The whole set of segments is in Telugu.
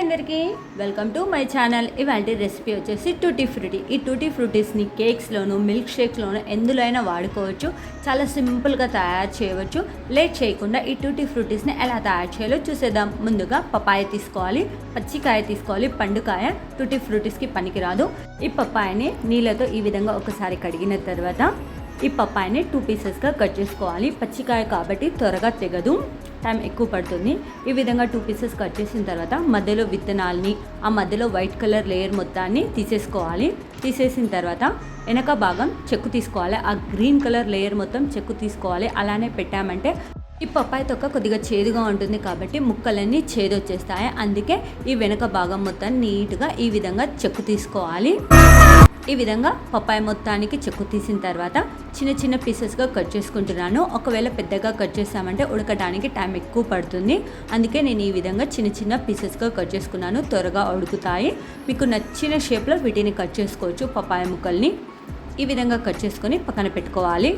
అందరికీ వెల్కమ్ టు మై ఛానల్. ఇవాళ రెసిపీ వచ్చేసి టూటీ ఫ్రూటీ. ఈ టూటీ ఫ్రూటీస్ని కేక్స్లోను మిల్క్ షేక్స్లోను ఎందులో అయినా వాడుకోవచ్చు. చాలా సింపుల్గా తయారు చేయవచ్చు. లేట్ చేయకుండా ఈ టూటీ ఫ్రూటీస్ని ఎలా తయారు చేయాలో చూసేద్దాం. ముందుగా పపాయ తీసుకోవాలి, పచ్చికాయ తీసుకోవాలి. పండుకాయ టూటీ ఫ్రూటీస్కి పనికిరాదు. ఈ పపాయని నీళ్ళతో ఈ విధంగా ఒకసారి కడిగిన తర్వాత ఈ పపాయని 2 పీసెస్గా కట్ చేసుకోవాలి. పచ్చికాయ కాబట్టి త్వరగా తెగదు, టైం ఎక్కువ పడుతుంది. ఈ విధంగా 2 పీసెస్ కట్ చేసిన తర్వాత మధ్యలో విత్తనాలని, ఆ మధ్యలో వైట్ కలర్ లేయర్ మొత్తాన్ని తీసేసుకోవాలి. తీసేసిన తర్వాత వెనక భాగం చెక్కు తీసుకోవాలి. ఆ గ్రీన్ కలర్ లేయర్ మొత్తం చెక్కు తీసుకోవాలి. అలానే పెట్టామంటే ఈ పప్పాయ తొక్క కొద్దిగా చేదుగా ఉంటుంది కాబట్టి ముక్కలన్నీ చేదొచ్చేస్తాయి. అందుకే ఈ వెనక భాగం మొత్తాన్ని నీట్గా ఈ విధంగా చెక్కు తీసుకోవాలి. ఈ విధంగా పప్పాయ మొత్తానికి చెక్కు తీసిన తర్వాత చిన్న చిన్న పీసెస్గా కట్ చేసుకుంటున్నాను. ఒకవేళ పెద్దగా కట్ చేసామంటే ఉడకడానికి టైం ఎక్కువ పడుతుంది. అందుకే నేను ఈ విధంగా చిన్న చిన్న పీసెస్గా కట్ చేసుకున్నాను. త్వరగా ఉడుకుతాయి. మీకు నచ్చిన షేప్లో వీటిని కట్ చేసుకోవచ్చు. పప్పాయ ముక్కల్ని ఈ విధంగా కట్ చేసుకొని పక్కన పెట్టుకోవాలి.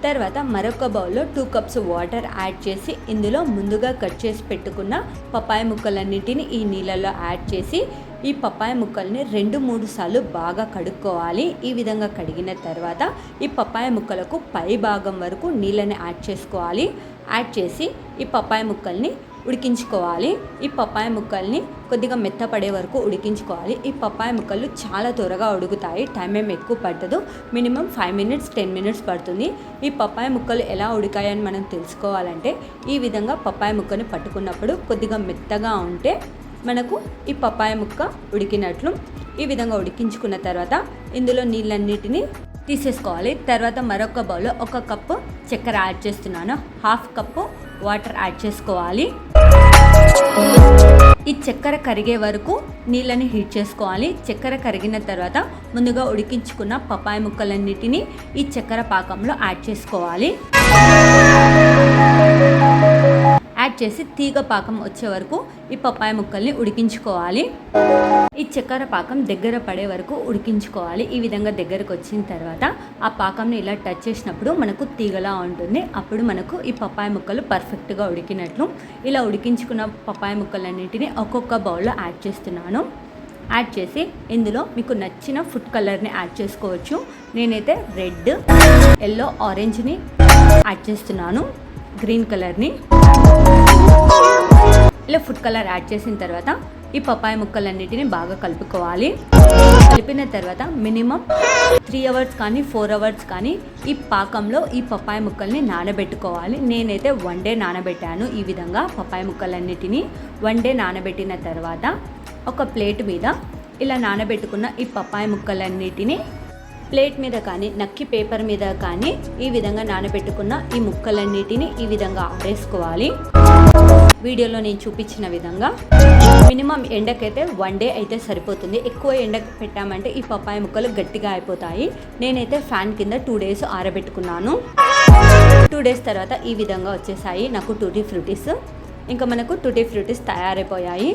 తర్వాత మరొక బౌల్లో 2 కప్స్ వాటర్ యాడ్ చేసి ఇందులో ముందుగా కట్ చేసి పెట్టుకున్న పప్పాయ ముక్కలన్నింటినీ ఈ నీళ్ళల్లో యాడ్ చేసి ఈ పప్పాయ ముక్కల్ని 2-3 సార్లు బాగా కడుక్కోవాలి. ఈ విధంగా కడిగిన తర్వాత ఈ పప్పాయ ముక్కలకు పై భాగం వరకు నీళ్ళని యాడ్ చేసుకోవాలి. యాడ్ చేసి ఈ పప్పాయ ముక్కల్ని ఉడికించుకోవాలి. ఈ పప్పాయ ముక్కల్ని కొద్దిగా మెత్తపడే వరకు ఉడికించుకోవాలి. ఈ పప్పాయ ముక్కలు చాలా త్వరగా ఉడుకుతాయి. టైం ఏం ఎక్కువ పట్టదు. మినిమం 5 మినిట్స్ 10 మినిట్స్ పడుతుంది. ఈ పప్పాయ ముక్కలు ఎలా ఉడికాయని మనం తెలుసుకోవాలంటే ఈ విధంగా పప్పాయ ముక్కని పట్టుకున్నప్పుడు కొద్దిగా మెత్తగా ఉంటే మనకు ఈ పప్పాయ ముక్క ఉడికినట్లు. ఈ విధంగా ఉడికించుకున్న తర్వాత ఇందులో నీళ్ళన్నిటిని తీసేసుకోవాలి. తర్వాత మరొక బౌల్లో 1 కప్పు చక్కెర యాడ్ చేస్తున్నాను. 1/2 కప్పు వాటర్ యాడ్ చేసుకోవాలి. ఈ చక్కెర కరిగే వరకు నీళ్ళని హీట్ చేసుకోవాలి. చక్కెర కరిగిన తర్వాత ముందుగా ఉడికించుకున్న పప్పాయ ముక్కలన్నిటిని ఈ చక్కెర పాకంలో యాడ్ చేసుకోవాలి. యాడ్ చేసి తీగ పాకం వచ్చే వరకు ఈ పప్పాయ ముక్కల్ని ఉడికించుకోవాలి. ఈ చక్కెర పాకం దగ్గర పడే వరకు ఉడికించుకోవాలి. ఈ విధంగా దగ్గరకు వచ్చిన తర్వాత ఆ పాకంని ఇలా టచ్ చేసినప్పుడు మనకు తీగలా ఉంటుంది. అప్పుడు మనకు ఈ పప్పాయ ముక్కలు పర్ఫెక్ట్గా ఉడికినట్లు. ఇలా ఉడికించుకున్న పప్పాయ ముక్కలన్నింటినీ ఒక్కొక్క బౌల్లో యాడ్ చేస్తున్నాను. యాడ్ చేసి ఇందులో మీకు నచ్చిన ఫుడ్ కలర్ని యాడ్ చేసుకోవచ్చు. నేనైతే రెడ్, ఎల్లో, ఆరెంజ్ని యాడ్ చేస్తున్నాను. గ్రీన్ కలర్ని ఇలా ఫుడ్ కలర్ యాడ్ చేసిన తర్వాత ఈ పప్పాయ ముక్కలన్నిటిని బాగా కలుపుకోవాలి. కలిపిన తర్వాత మినిమం 3 అవర్స్ కానీ 4 అవర్స్ కానీ ఈ పాకంలో ఈ పప్పాయ ముక్కల్ని నానబెట్టుకోవాలి. నేనైతే 1 డే నానబెట్టాను. ఈ విధంగా పప్పాయ ముక్కలన్నిటిని 1 డే నానబెట్టిన తర్వాత ఒక ప్లేట్ మీద ఇలా నానబెట్టుకున్న ఈ పప్పాయ ముక్కలన్నిటిని ప్లేట్ మీద కానీ నక్కి పేపర్ మీద కానీ ఈ విధంగా నానబెట్టుకున్న ఈ ముక్కలన్నిటిని ఈ విధంగా ఆరేసుకోవాలి. వీడియోలో నేను చూపించిన విధంగా మినిమం ఎండకైతే 1 డే అయితే సరిపోతుంది. ఎక్కువ ఎండకు పెట్టామంటే ఈ పప్పాయ ముక్కలు గట్టిగా అయిపోతాయి. నేనైతే ఫ్యాన్ కింద 2 డేస్ ఆరబెట్టుకున్నాను. 2 డేస్ తర్వాత ఈ విధంగా వచ్చేసాయి నాకు టూటీ ఫ్రూటీస్. ఇంకా మనకు టూటీ ఫ్రూటీస్ తయారైపోయాయి.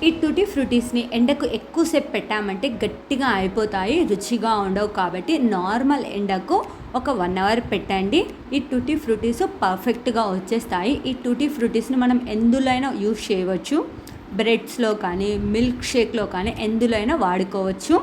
ఈ టూటీ ఫ్రూటీస్ని ఎండకు ఎక్కువసేపు పెట్టామంటే గట్టిగా అయిపోతాయి, రుచిగా ఉండవు. కాబట్టి నార్మల్ ఎండకు ఒక 1 అవర్ పెట్టండి. ఈ టూటీ ఫ్రూటీస్ పర్ఫెక్ట్గా వచ్చేస్తాయి. ఈ టూటీ ఫ్రూటీస్ని మనం ఎందులో అయినా యూజ్ చేయవచ్చు. బ్రెడ్స్లో కానీ మిల్క్ షేక్లో కానీ ఎందులో అయినా వాడుకోవచ్చు.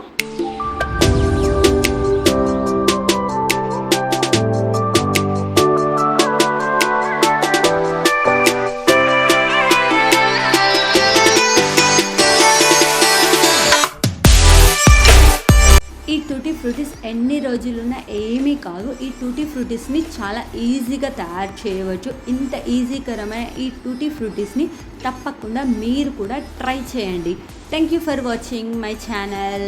ఈ టూటీ ఫ్రూటీస్ ఎన్ని రోజులున్నా ఏమీ కాదు. ఈ టూటీ ఫ్రూటీస్ని చాలా ఈజీగా తయారు చేయవచ్చు. ఇంత ఈజీకరమైన ఈ టూటీ ఫ్రూటీస్ని తప్పకుండా మీరు కూడా ట్రై చేయండి. Thank you for watching my channel.